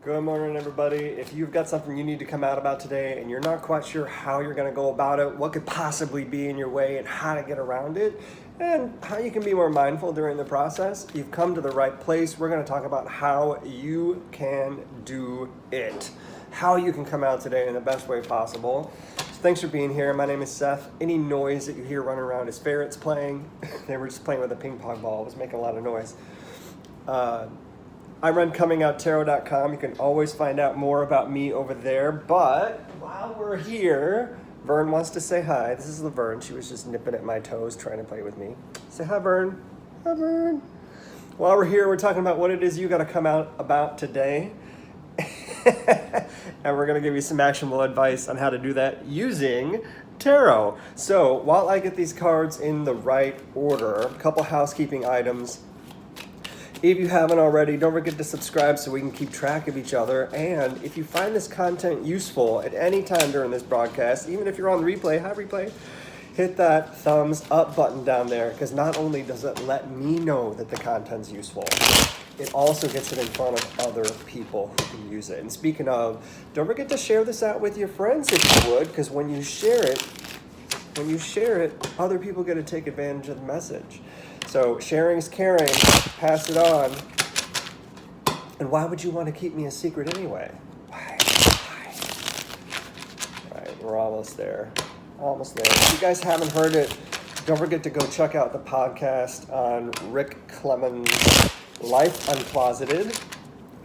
Good morning, everybody. If you've got something you need to come out about today and you're not quite sure how you're going to go about it, what could possibly be in your way and how to get around it, and how you can be more mindful during the process, you've come to the right place. We're going to talk about how you can do it, how you can come out today in the best way possible. So thanks for being here. My name is Seth. Any noise that you hear running around is ferrets playing. They were just playing with a ping pong ball. It was making a lot of noise. I run Comingouttarot.com. You can always find out more about me over there. But while we're here, Vern wants to say hi. This is Laverne. She was just nipping at my toes trying to play with me. Say hi, Vern. Hi, Vern. While we're here, we're talking about what it is you got to come out about today. And we're going to give you some actionable advice on how to do that using tarot. So while I get these cards in the right order, a couple housekeeping items. If you haven't already, don't forget to subscribe so we can keep track of each other. And if you find this content useful at any time during this broadcast, even if you're on the replay, hi replay, hit that thumbs up button down there, because not only does it let me know that the content's useful, it also gets it in front of other people who can use it. And speaking of, don't forget to share this out with your friends if you would, because when you share it, other people get to take advantage of the message. So sharing is caring, pass it on. And why would you want to keep me a secret anyway? Why? All right, we're almost there. Almost there. If you guys haven't heard it, don't forget to go check out the podcast on Rick Clemens' Life Uncloseted.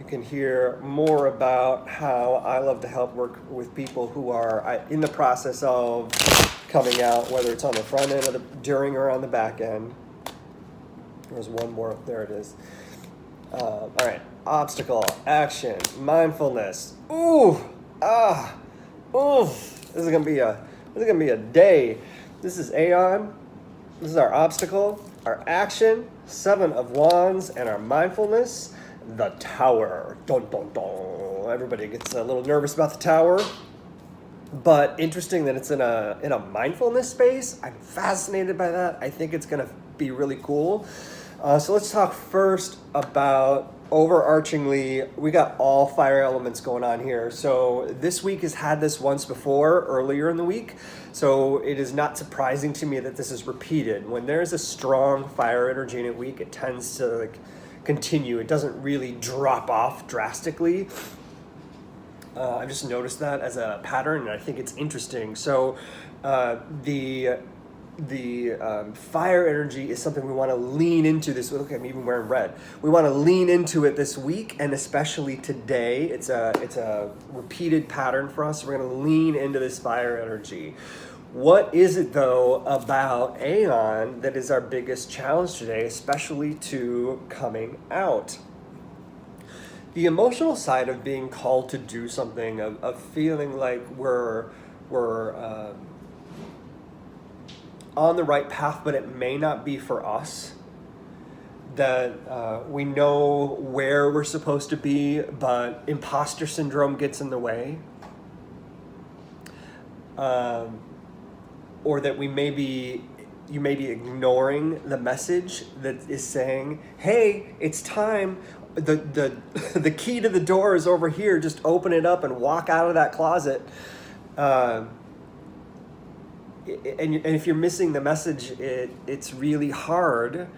You can hear more about how I love to help work with people who are in the process of coming out, whether it's on the front end, or during, or on the back end. There's one more. There it is. All right. Obstacle, action, mindfulness. Ooh, This is gonna be a day. This is Aeon. This is our obstacle, our action, 7 of Wands, and our mindfulness, the Tower. Dun dun dun. Everybody gets a little nervous about the Tower, but interesting that it's in a mindfulness space. I'm fascinated by that. I think it's gonna be really cool. So let's talk first about overarchingly, we got all fire elements going on here. So this week has had this once before, earlier in the week. So it is not surprising to me that this is repeated. When there's a strong fire energy in a week, it tends to continue. It doesn't really drop off drastically. I've just noticed that as a pattern, and I think it's interesting. So the fire energy is something we want to lean into this week. Look, I'm even wearing red. We want to lean into it this week, and especially today. It's a repeated pattern for us. We're going to lean into this fire energy. What is it, though, about Aeon that is our biggest challenge today, especially to coming out? The emotional side of being called to do something, of feeling like we're on the right path, but it may not be for us. That we know where we're supposed to be, but imposter syndrome gets in the way. Or that you may be ignoring the message that is saying, hey, it's time. The key to the door is over here. Just open it up and walk out of that closet. And if you're missing the message, it's really hard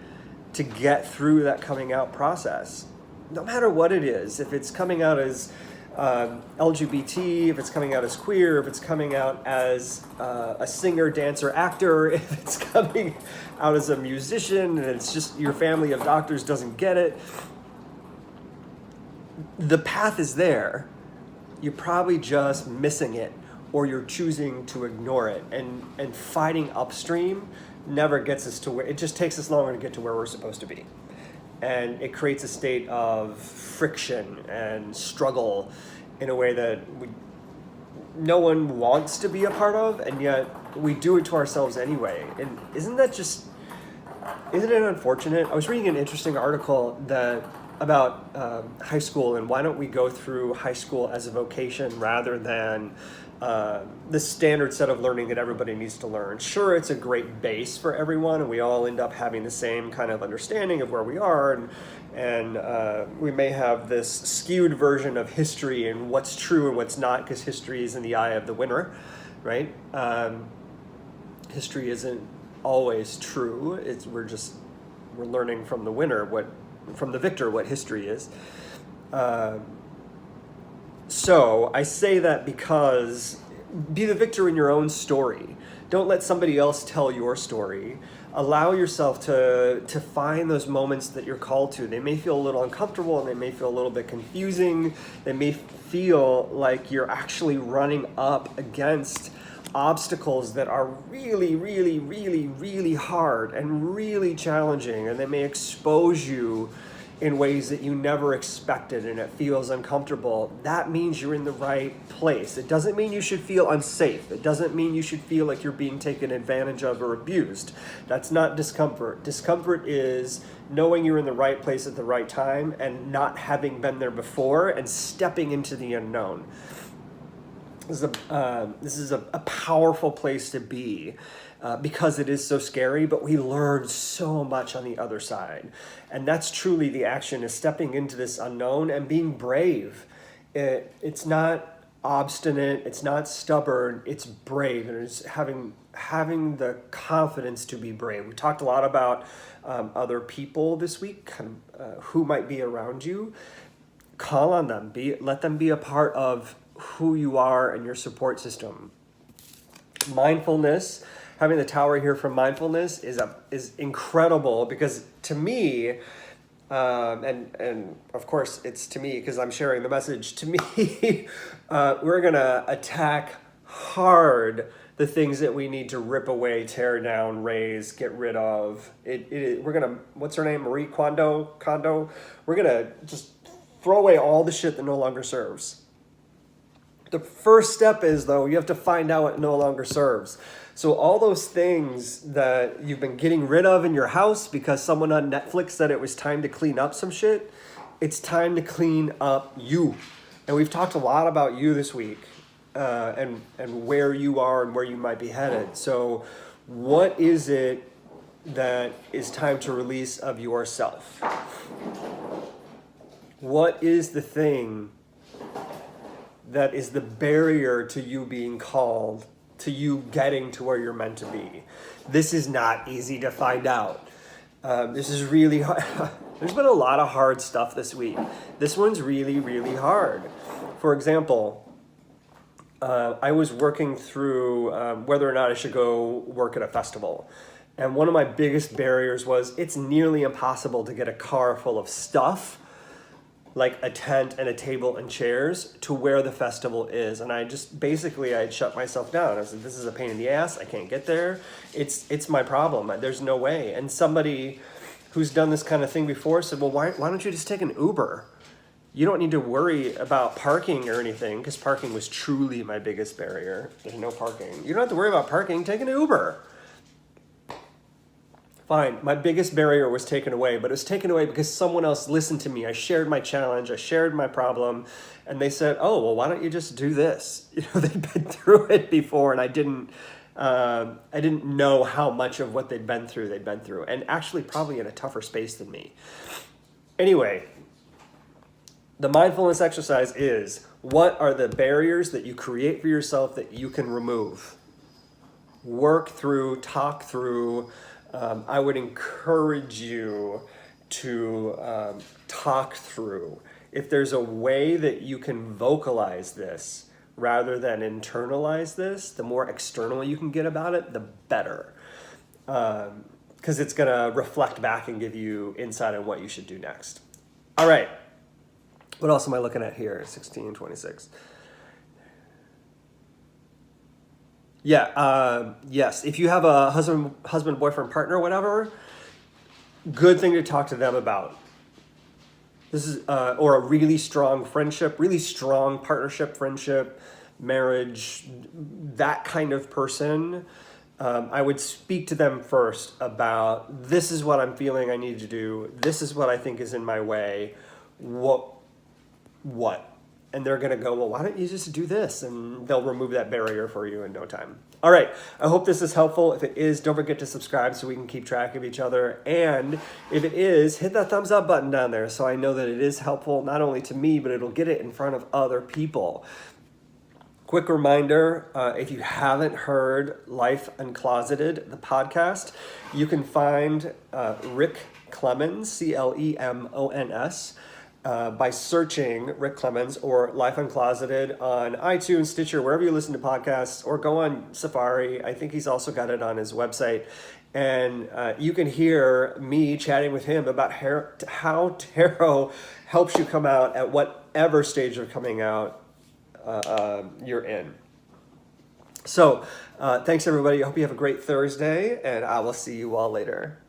to get through that coming out process. No matter what it is, if it's coming out as LGBT, if it's coming out as queer, if it's coming out as a singer, dancer, actor, if it's coming out as a musician and it's just your family of doctors doesn't get it, the path is there. You're probably just missing it, or you're choosing to ignore it, and fighting upstream never gets us to where, it just takes us longer to get to where we're supposed to be. And it creates a state of friction and struggle in a way that no one wants to be a part of, and yet we do it to ourselves anyway. And isn't it unfortunate? I was reading an interesting article that about high school, and why don't we go through high school as a vocation rather than the standard set of learning that everybody needs to learn. Sure, it's a great base for everyone, and we all end up having the same kind of understanding of where we are, and we may have this skewed version of history and what's true and what's not, because history is in the eye of the winner, right? History isn't always true. We're learning from the winner from the victor what history is. So I say that because be the victor in your own story. Don't let somebody else tell your story. Allow yourself to find those moments that you're called to. They may feel a little uncomfortable, and they may feel a little bit confusing. They may feel like you're actually running up against obstacles that are really, really, really, really hard and really challenging, and they may expose you in ways that you never expected, and it feels uncomfortable. That means you're in the right place. It doesn't mean you should feel unsafe. It doesn't mean you should feel like you're being taken advantage of or abused. That's not discomfort. Discomfort is knowing you're in the right place at the right time and not having been there before and stepping into the unknown. This is a powerful place to be because it is so scary, but we learn so much on the other side. And that's truly the action, is stepping into this unknown and being brave. It's not obstinate, it's not stubborn, it's brave, and it's having the confidence to be brave. We talked a lot about other people this week, who might be around you. Call on them, let them be a part of who you are and your support system. Mindfulness, having the tower here from mindfulness is incredible, because to me, and of course it's to me because I'm sharing the message, to me, we're gonna attack hard the things that we need to rip away, tear down, raise, get rid of. We're gonna, what's her name, Marie Kondo? We're gonna just throw away all the shit that no longer serves. The first step is, though, you have to find out what no longer serves. So all those things that you've been getting rid of in your house because someone on Netflix said it was time to clean up some shit, it's time to clean up you. And we've talked a lot about you this week, and where you are and where you might be headed. So what is it that is time to release of yourself? What is the thing that is the barrier to you being called, to you getting to where you're meant to be? This is not easy to find out. This is really hard. There's been a lot of hard stuff this week. This one's really, really hard. For example, I was working through whether or not I should go work at a festival. And one of my biggest barriers was it's nearly impossible to get a car full of stuff, like a tent and a table and chairs, to where the festival is. And I'd shut myself down. I said, this is a pain in the ass. I can't get there. It's my problem. There's no way. And somebody who's done this kind of thing before said, well, why don't you just take an Uber? You don't need to worry about parking or anything, because parking was truly my biggest barrier. There's no parking. You don't have to worry about parking. Take an Uber. Fine, my biggest barrier was taken away, but it was taken away because someone else listened to me. I shared my challenge, I shared my problem, and they said, oh, well, why don't you just do this? You know, they'd been through it before, and I didn't know how much of what they'd been through, and actually probably in a tougher space than me. Anyway, the mindfulness exercise is, what are the barriers that you create for yourself that you can remove? Work through, talk through. I would encourage you to talk through. If there's a way that you can vocalize this rather than internalize this, the more external you can get about it, the better. Because it's going to reflect back and give you insight on what you should do next. All right. What else am I looking at here? 16, 26. Yeah, yes. If you have a husband, boyfriend, partner, whatever, good thing to talk to them about. This is, or a really strong friendship, really strong partnership, friendship, marriage, that kind of person. I would speak to them first about, this is what I'm feeling I need to do. This is what I think is in my way. what? And they're going to go, well, why don't you just do this? And they'll remove that barrier for you in no time. All right. I hope this is helpful. If it is, don't forget to subscribe so we can keep track of each other. And if it is, hit that thumbs up button down there so I know that it is helpful, not only to me, but it'll get it in front of other people. Quick reminder, if you haven't heard Life Uncloseted, the podcast, you can find Rick Clemens, Clemons, by searching Rick Clemens or Life Uncloseted on iTunes, Stitcher, wherever you listen to podcasts, or go on Safari. I think he's also got it on his website. And you can hear me chatting with him about how tarot helps you come out at whatever stage of coming out you're in. So thanks, everybody. I hope you have a great Thursday, and I will see you all later.